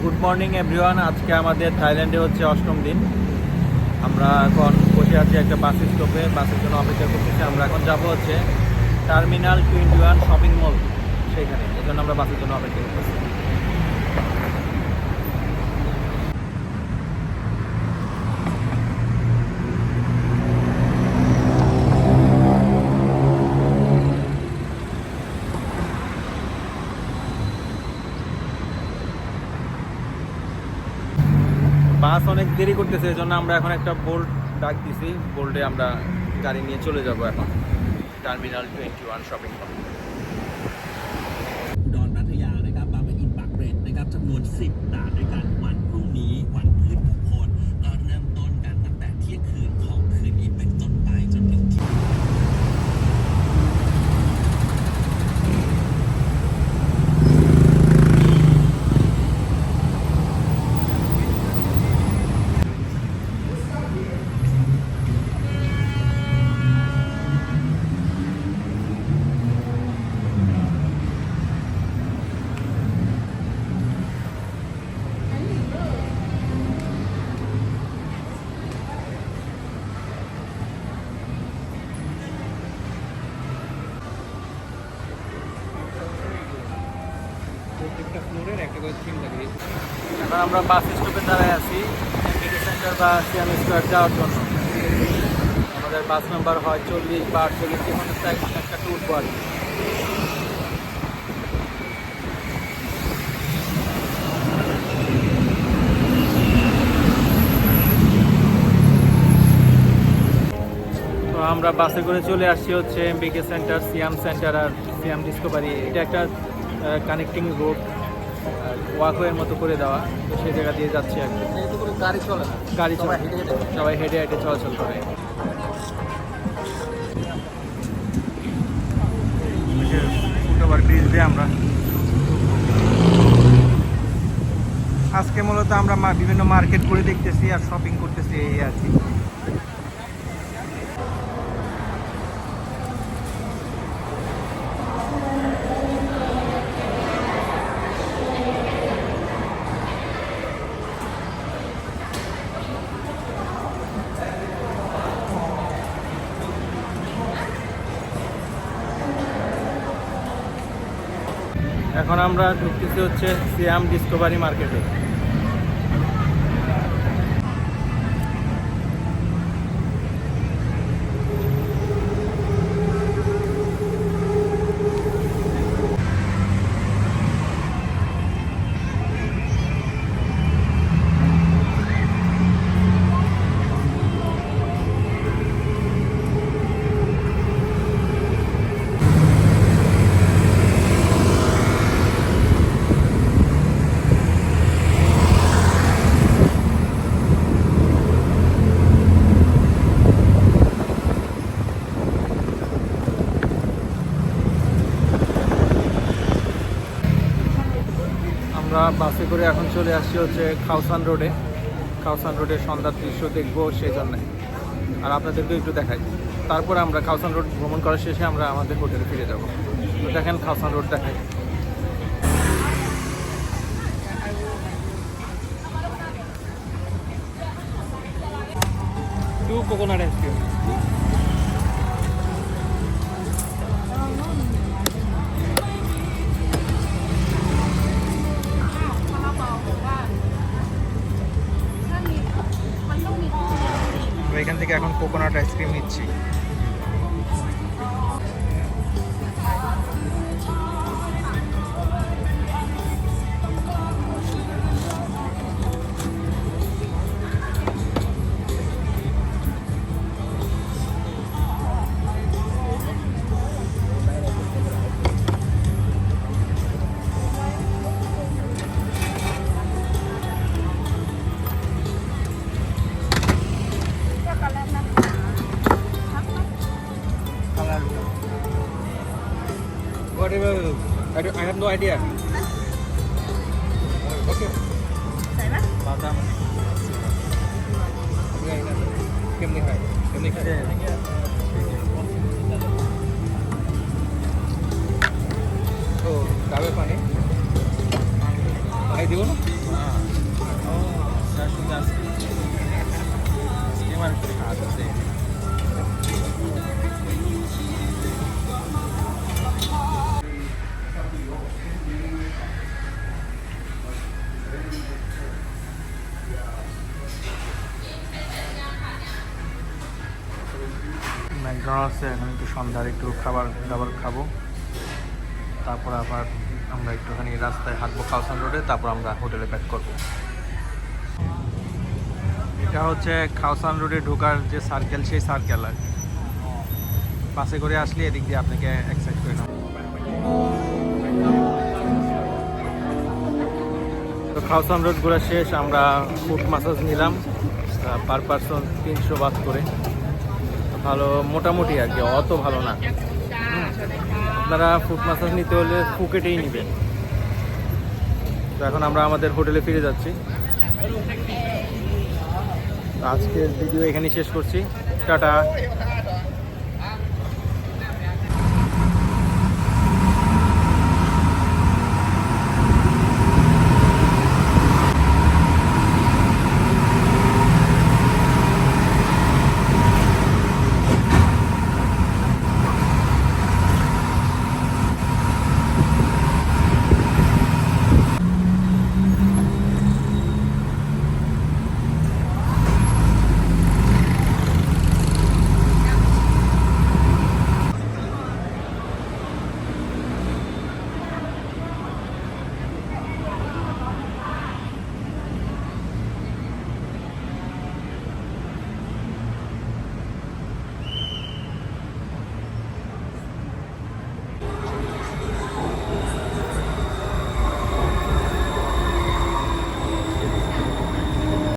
Good morning everyone. আজকে আমাদের থাইল্যান্ডে হচ্ছে 8ম দিন। আমরা এখন বসে আছি একটা বাস স্টপে, বাসের জন্য অপেক্ষা করতেছি। আমরা এখন যাব হচ্ছে টার্মিনাল 21 শপিং মল, সেইখানে। এই জন্য আমরা বাসের জন্য অপেক্ষা করতেছি। বাস অনেক দেরি করতেছে, এই জন্য আমরা এখন একটা বোল্ট ডাক দিছি। বোল্টে আমরা গাড়ি নিয়ে চলে যাব এখন টার্মিনাল 21 শপিং মল। อุดรพัทยานะครับบางปะอินปากเกร็ดนะครับจำนวน10ด่านด้วยกันวันพรุ่งนี้วันพืชมงคลก็เริ่มต้นกันตั้งแต่เที่ยงคืนของคืนนี้เป็นต้นไปจนถึงเที่ยง প্রত্যেকটা ফ্লোরের একটা করে থিম থাকে। এখন আমরা বাস স্টপে দাঁড়ায় আছি সিটি সেন্টার বা সিএম স্কোয়ার যাওয়ার জন্য। আমাদের বাস নাম্বার হয় 40 বা 48, যেমন একটা ট্যুর আর কি। তো আমরা বাসে করে চলে আসছি হচ্ছে এমবিকে সেন্টার, সিয়াম সেন্টার আর সিয়াম ডিসকভারি। এটা একটা কানেক্টিং রোড, ওয়াকওয়ের মতো করে দেওয়া, তো সেই জায়গা দিয়ে যাচ্ছে আর কি। গাড়ি চলে না, গাড়ি চলে, সবাই হেঁটে হেঁটে চলাচল করে। ফুটওভার ব্রিজ দিয়ে আমরা আজকে মূলত আমরা বিভিন্ন মার্কেট করে দেখতেছি আর শপিং করতেছি, এই আর কি। এখন আমরা ঢুকতেছি হচ্ছে সিয়াম ডিসকভারি মার্কেটে। আমরা বাসে করে এখন চলে আসছি হচ্ছে খাওসান রোডে। খাওসান রোডের সন্ধ্যার দৃশ্য দেখবো সেই জন্যে, আর আপনাদেরকে একটু দেখাই। তারপর আমরা খাওসান রোড ভ্রমণ করার শেষে আমরা আমাদের হোটেলে ফিরে যাব। তো দেখেন খাওসান রোড দেখাই। Coconut ice cream. এখান থেকে এখন কোকোনাট আইসক্রিম নিচ্ছি। Whatever, I have no idea. Okay. বাদাম কেমনি খায়, কেমনি খায়? তো ডাবের পানি দিব না? স্টিমার খাচ্ছে। ম্যাকডোনাল্ডসে এখন একটু সন্ধ্যার একটু খাবার দাবার খাবো, তারপর আবার আমরা একটুখানি রাস্তায় হাঁটবো কাউসান রোডে, তারপর আমরা হোটেলে ব্যাক করবো। এটা হচ্ছে খাওসান রোডে ঢোকার যে সার্কেল, সেই সার্কেল আর কি। বাসে করে আসলে এদিক দিয়ে আপনাকে এক্সাইট করে নেব। তো খাওসান রোড ঘোরা শেষ, আমরা ফুট মাসাজ নিলাম পার পারসন 300 বাদ করে। ভালো মোটামুটি আর কি, অত ভালো না। আপনারা ফুট মাসাজ নিতে হলে ফুকেটেই নেবেন। তো এখন আমরা আমাদের হোটেলে ফিরে যাচ্ছি। আজকের ভিডিও এখানেই শেষ করছি। টাটা।